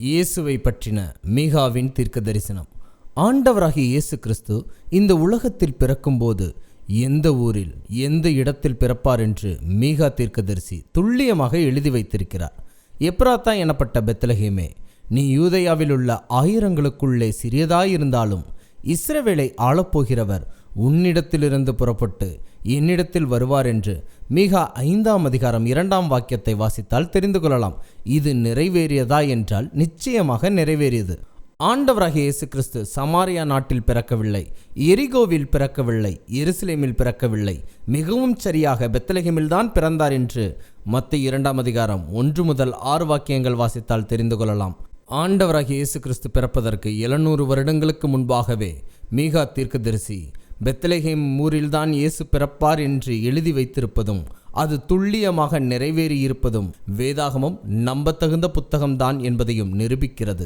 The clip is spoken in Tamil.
இயேசுவை பற்றின மீகாவின் தீர்க்க தரிசனம். ஆண்டவராகிய இயேசு கிறிஸ்து இந்த உலகத்தில் பிறக்கும்போது எந்த ஊரில் எந்த இடத்தில் பிறப்பார் என்று மீகா தீர்க்கதரிசி துல்லியமாக எழுதி வைத்திருக்கிறார். எப்ராத்தா எனப்பட்ட பெத்லகேமே, நீ யூதேயாவில் உள்ள ஆயிரங்களுக்குள்ளே சிறியதாயிருந்தாலும் இஸ்ரவேலை ஆளப்போகிறவர் உன்னிடத்திலிருந்து புறப்பட்டு என்னிடத்தில் வருவார் என்று மீகா 5ஆம் அதிகாரம் 2ஆம் வாக்கியத்தை வாசித்தால் தெரிந்து கொள்ளலாம். இது நிறைவேறியதா என்றால் நிச்சயமாக நிறைவேறியது. ஆண்டவராகிய இயேசு கிறிஸ்து சமாரியா நாட்டில் பிறக்கவில்லை, எரிகோவில் பிறக்கவில்லை, எருசலேமில் பிறக்கவில்லை, மிகவும் சரியாக பெத்லகேமில் தான் பிறந்தார் என்று மத்தேயு 2ஆம் அதிகாரம் 1 முதல் 6 வாக்கியங்கள் வாசித்தால் தெரிந்து கொள்ளலாம். ஆண்டவராகிய இயேசு கிறிஸ்து பிறப்பதற்கு 700 வருடங்களுக்கு முன்பாகவே மீகா தீர்க்கதரிசி பெத்லகேம் ஊரில்தான் இயேசு பிறப்பார் என்று எழுதி வைத்திருப்பதும் அது துல்லியமாக நிறைவேறியிருப்பதும் வேதாகமம் நம்பத்தகுந்த புத்தகம்தான் என்பதையும் நிரூபிக்கிறது.